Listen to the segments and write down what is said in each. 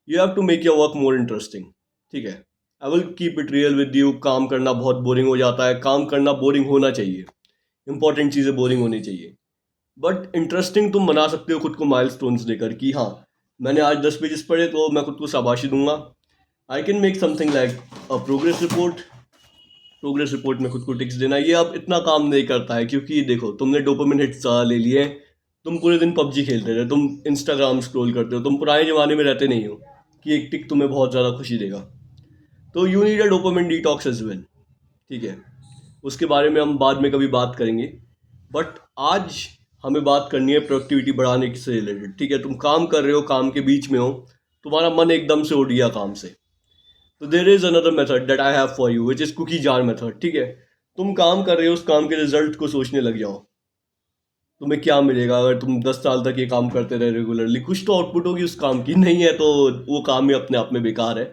You have to make your work more interesting. ठीक है, I will keep it real with you. काम करना बहुत बोरिंग हो जाता है, काम करना बोरिंग होना चाहिए, इंपॉर्टेंट चीज़ें बोरिंग होनी चाहिए, बट इंटरेस्टिंग तुम बना सकते हो खुद को माइलस्टोन्स देकर कि हाँ, मैंने आज 10 पेजेस पढ़े तो मैं खुद को शाबाशी दूंगा। I can make something like a progress report. Progress report में खुद को टिक्स देना, ये अब इतना काम नहीं करता है क्योंकि देखो तुमने डोपामिन हिट्स ज़्यादा ले लिए हैं। तुम पूरे दिन पबजी खेलते रहे, तुम इंस्टाग्राम स्क्रॉल करते हो, तुम पुराने ज़माने में रहते नहीं हो कि एक टिक तुम्हें बहुत ज़्यादा खुशी देगा। तो you need a dopamine detox as well. ठीक है, उसके बारे में हम बाद में कभी बात करेंगे, बट आज हमें बात करनी है प्रोडक्टिविटी बढ़ाने से रिलेटेड। ठीक है, तुम काम कर रहे हो, काम के बीच में हो, तुम्हारा मन एकदम से उड़ गया काम से, तो there is another method that I have for you which is cookie jar method. ठीक है, तुम काम कर रहे हो, उस काम के रिजल्ट को सोचने लग जाओ, तुम्हें क्या मिलेगा अगर तुम 10 साल तक ये काम करते रहे रेगुलरली। कुछ तो आउटपुट होगी उस काम की, नहीं है तो वो काम ही अपने आप में बेकार है,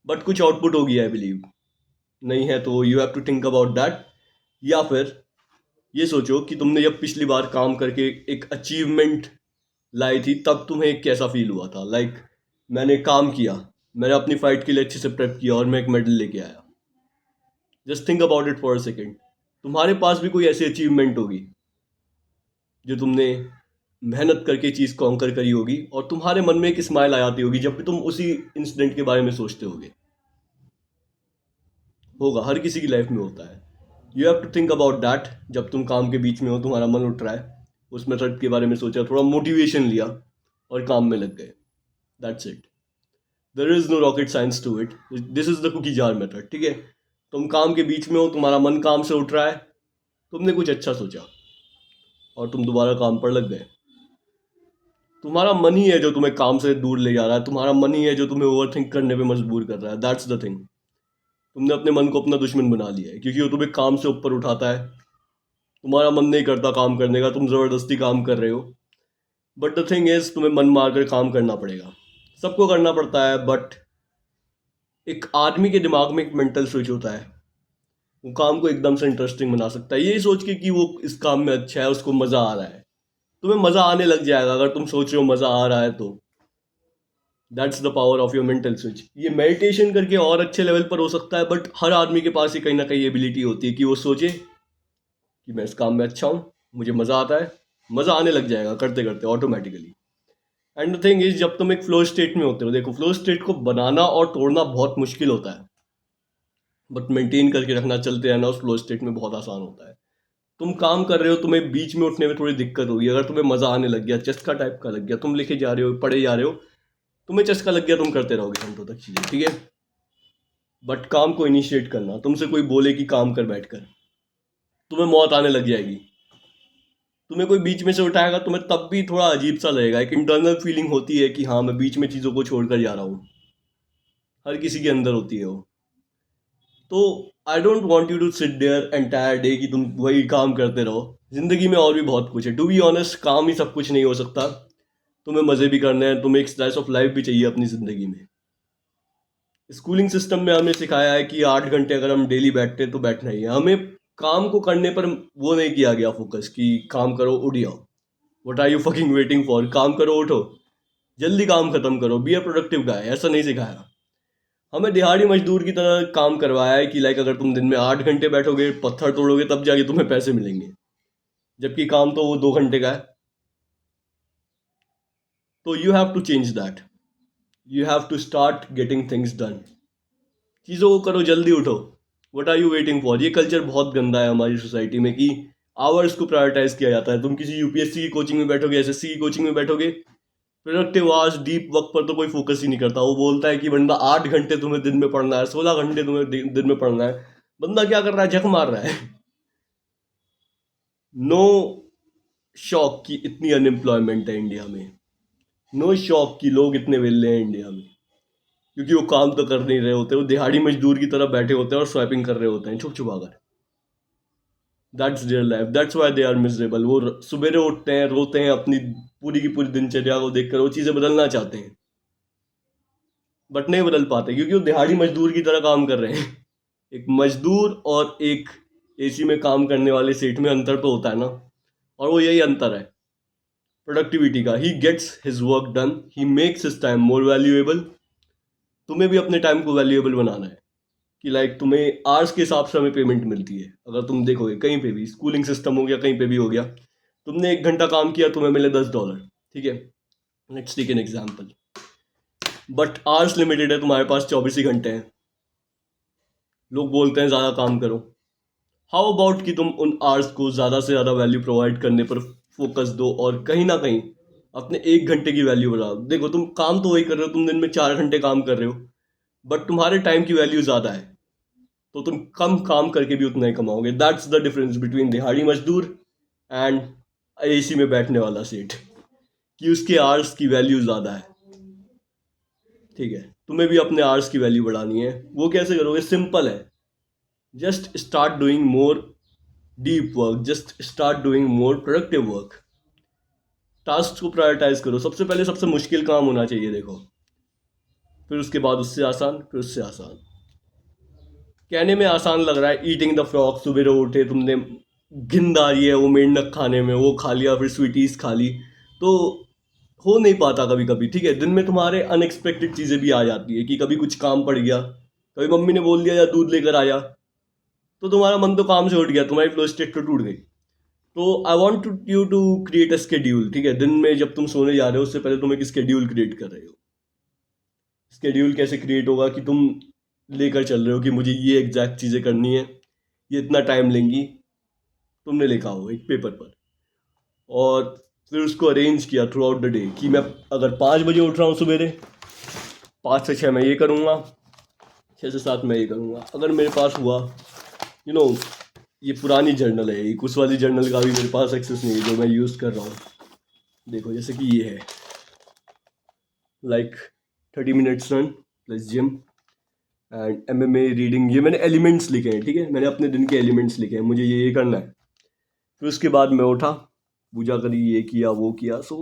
बट कुछ आउटपुट होगी आई बिलीव। नहीं है तो you have to think about that. या फिर ये सोचो कि तुमने जब पिछली बार काम करके एक अचीवमेंट लाई थी तब तुम्हें कैसा फील हुआ था। लाइक मैंने काम किया, मैंने अपनी फाइट के लिए अच्छे से प्रेप किया और मैं एक मेडल लेके आया। Just think about it for a second. तुम्हारे पास भी कोई ऐसी अचीवमेंट होगी जो तुमने मेहनत करके चीज़ कॉन्कर करी होगी और तुम्हारे मन में एक स्माइल आ जाती होगी जब भी तुम उसी इंसिडेंट के बारे में सोचते होगे। होगा, हर किसी की लाइफ में होता है। You have to think about that. जब तुम काम के बीच में हो, तुम्हारा मन उठ रहा है, उस मेथड के बारे में सोचा, थोड़ा मोटिवेशन लिया और काम में लग गए। That's it. There is no rocket science to it. This is the cookie jar method. ठीक है, तुम काम के बीच में हो, तुम्हारा मन काम से उठ रहा है, तुमने कुछ अच्छा सोचा और तुम दोबारा काम पर लग गए। तुम्हारा मन ही है जो तुम्हें काम से दूर ले जा रहा है, तुम्हारा मन ही है जो तुम्हें ओवर थिंक करने पे मजबूर कर रहा है। That's the thing. तुमने अपने मन को अपना दुश्मन बना लिया है क्योंकि वो तुम्हें काम से ऊपर उठाता है। तुम्हारा मन नहीं करता काम करने का, तुम ज़बरदस्ती काम कर रहे हो। बट द थिंग इज, तुम्हें मन मार कर काम करना पड़ेगा। सबको करना पड़ता है, बट एक आदमी के दिमाग में एक मेंटल स्विच होता है, वो काम को एकदम से इंटरेस्टिंग बना सकता है यही सोच के कि वो इस काम में अच्छा है, उसको मज़ा आ रहा है। तुम्हें मज़ा आने लग जाएगा अगर तुम सोच रहे हो मज़ा आ रहा है तो। That's the power of your mental switch. ये मेडिटेशन करके और अच्छे लेवल पर हो सकता है, बट हर आदमी के पास ये कहीं ना कहीं एबिलिटी होती है कि वो सोचे कि मैं इस काम में अच्छा हूँ, मुझे मज़ा आता है। मज़ा आने लग जाएगा करते करते automatically. And the thing is, जब तुम एक फ्लो स्टेट में होते हो, देखो फ्लो स्टेट को बनाना और तोड़ना बहुत मुश्किल होता है, बट मेंटेन करके रखना, चलते रहना उस फ्लो स्टेट में बहुत आसान होता है। तुम काम कर रहे हो, तुम्हें बीच में उठने में थोड़ी दिक्कत होगी, अगर तुम्हें मज़ा आने लग गया, चस्का टाइप का लग गया, तुम लिखे जा रहे हो, पढ़े जा रहे हो, तुम्हें चस्का लग गया, तुम करते रहोगे घंटों तक चीज़ें। ठीक है, बट काम को इनिशिएट करना, तुमसे कोई बोले कि काम कर बैठकर, तुम्हें मौत आने लग जाएगी। तुम्हें कोई बीच में से उठाएगा, तुम्हें तब भी थोड़ा अजीब सा लगेगा, एक इंटरनल फीलिंग होती है कि हाँ मैं बीच में चीज़ों को छोड़कर जा रहा हूँ। हर किसी के अंदर होती है वो। तो I don't want you to sit there entire day कि तुम वही काम करते रहो। जिंदगी में और भी बहुत कुछ है। टू बी ऑनेस्ट, काम ही सब कुछ नहीं हो सकता। तुम्हें मज़े भी करने हैं, तुम्हें एक स्लाइस ऑफ लाइफ भी चाहिए अपनी ज़िंदगी में। स्कूलिंग सिस्टम में हमें सिखाया है कि 8 घंटे अगर हम डेली बैठते हैं तो बैठना ही है। हमें काम को करने पर वो नहीं किया गया फोकस कि काम करो उठ जाओ। What are you fucking waiting for, काम करो उठो, जल्दी काम खत्म करो, बी अ प्रोडक्टिव गाय, ऐसा नहीं सिखाया। हमें दिहाड़ी मजदूर की तरह काम करवाया है कि लाइक अगर तुम दिन में 8 घंटे बैठोगे, पत्थर तोड़ोगे, तब जाके तुम्हें पैसे मिलेंगे, जबकि काम तो वो 2 घंटे का है। तो you have to change that. You have to start getting things done. चीज़ों को करो, जल्दी उठो। What are you waiting for. ये कल्चर बहुत गंदा है हमारी सोसाइटी में कि आवर्स को प्रायोरिटाइज किया जाता है। तुम किसी यूपीएससी की कोचिंग में बैठोगे, एसएससी की कोचिंग में बैठोगे, प्रोडक्टिव आवर्स, डीप वर्क पर तो कोई फोकस ही नहीं करता। वो बोलता है कि बंदा 8 घंटे तुम्हें दिन में पढ़ना है, 16 घंटे तुम्हें दिन में पढ़ना है। बंदा क्या कर रहा है, झक मार रहा है। नो शॉक कि इतनी अनएम्प्लॉयमेंट है इंडिया में। नो शॉक कि लोग इतने वेले हैं इंडिया में, क्योंकि वो काम तो कर नहीं रहे होते, वो दिहाड़ी मजदूर की तरह बैठे होते हैं और स्वैपिंग कर रहे होते हैं छुप छुपा कर। That's their life, that's why they are miserable. वो सुबेरे उठते हैं, रोते हैं, अपनी पूरी की पूरी दिनचर्या को देखकर वो चीज़ें बदलना चाहते हैं, बट नहीं बदल पाते क्योंकि वो दिहाड़ी मजदूर की तरह काम कर रहे हैं। एक मजदूर और एक एसी में काम करने वाले सेठ में अंतर तो होता है ना, और वो यही अंतर है। प्रोडक्टिविटी का। He gets his work done, he makes his time more valuable. तुम्हें भी अपने टाइम को वैल्यूएबल बनाना है कि लाइक तुम्हें आवर्स के हिसाब से हमें पेमेंट मिलती है। अगर तुम देखोगे कहीं पे भी स्कूलिंग सिस्टम हो गया, कहीं पे भी हो गया, तुमने 1 घंटा काम किया, तुम्हें मिले $10, ठीक है, let's take an example. But hours limited है, तुम्हारे पास 24 ही घंटे हैं। लोग बोलते हैं ज़्यादा काम करो। हाउ अबाउट कि तुम उन आवर्स को ज़्यादा से ज़्यादा वैल्यू प्रोवाइड करने पर फोकस दो और कहीं ना कहीं अपने 1 घंटे की वैल्यू बढ़ाओ। देखो तुम काम तो वही कर रहे हो, तुम दिन में 4 घंटे काम कर रहे हो, बट तुम्हारे टाइम की वैल्यू ज़्यादा है, तो तुम कम काम करके भी उतना ही कमाओगे। दैट्स द डिफरेंस बिटवीन दिहाड़ी मजदूर एंड एसी में बैठने वाला सेठ, कि उसके आवर्स की वैल्यू ज़्यादा है। ठीक है, तुम्हें भी अपने आवर्स की वैल्यू बढ़ानी है। वो कैसे करोगे? सिंपल है, just start doing more deep work, just start doing more productive work. Task को प्रायोरिटाइज करो। सबसे पहले सबसे मुश्किल काम होना चाहिए, देखो, फिर उसके बाद उससे आसान, फिर उससे आसान। कहने में आसान लग रहा है, ईटिंग द फ्रॉग, सुबह उठे, तुमने गिंद आ रही है वो मेंढक खाने में, वो खा लिया, फिर स्वीटीज खा ली, तो हो नहीं पाता कभी कभी। ठीक है, दिन में तुम्हारे अनएक्सपेक्टेड चीज़ें भी आ जाती है कि कभी कुछ काम पड़ गया, कभी मम्मी ने बोल दिया या दूध लेकर आया, तो तुम्हारा मन तो काम से उठ गया, तुम्हारी फ्लो स्टेट तो टूट गई। तो I want to you to create a schedule. ठीक है, दिन में जब तुम सोने जा रहे हो उससे पहले तुम एक स्केड्यूल क्रिएट कर रहे हो। स्केड्यूल कैसे क्रिएट होगा कि तुम लेकर चल रहे हो कि मुझे ये एग्जैक्ट चीज़ें करनी है, ये इतना टाइम लेंगी, तुमने लिखा हो एक पेपर पर, और फिर उसको अरेंज किया थ्रू आउट द डे कि मैं अगर 5 बजे उठ रहा हूँ सवेरे, 5 से 6 मैं ये करूँगा, 6 से 7 मैं ये करूँगा। अगर मेरे पास हुआ, यू नो, ये पुरानी जर्नल है, एक उस वाली जर्नल का भी मेरे पास एक्सेस नहीं है जो मैं यूज़ कर रहा हूँ। देखो जैसे कि ये है, like 30 minutes run plus gym and MMA reading. ये मैंने एलिमेंट्स लिखे हैं, ठीक है, मैंने अपने दिन के एलिमेंट्स लिखे हैं, मुझे ये करना है। फिर उसके बाद मैं उठा, पूजा करी, ये किया वो किया। So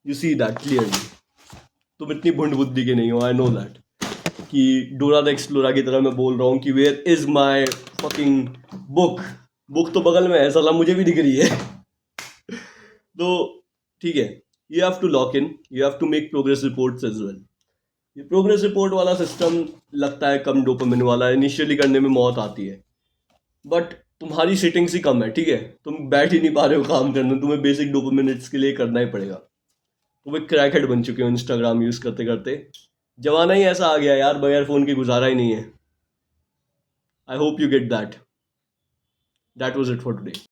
you see that clearly, तुम इतनी भुंड बुद्धि के नहीं हो, आई नो दैट, कि डोरा द एक्सप्लोरा की तरह मैं बोल रहा हूँ कि where is my fucking book. Book तो बगल में है, साला मुझे भी दिख रही है। तो ठीक है, you have to lock in, you have to make progress reports as well. ये प्रोग्रेस रिपोर्ट वाला सिस्टम लगता है कम डोपामिन वाला, इनिशियली करने में मौत आती है, बट तुम्हारी सेटिंग्स ही कम है। ठीक है, तुम बैठ ही नहीं पा रहे हो काम करने, तुम्हें बेसिक डोपामिनेट्स के लिए करना ही पड़ेगा। तुम एक क्रैकहेड बन चुके हो इंस्टाग्राम यूज़ करते करते। जमाना ही ऐसा आ गया यार, बगैर फ़ोन के गुजारा ही नहीं है। I hope you get that. That was it for today.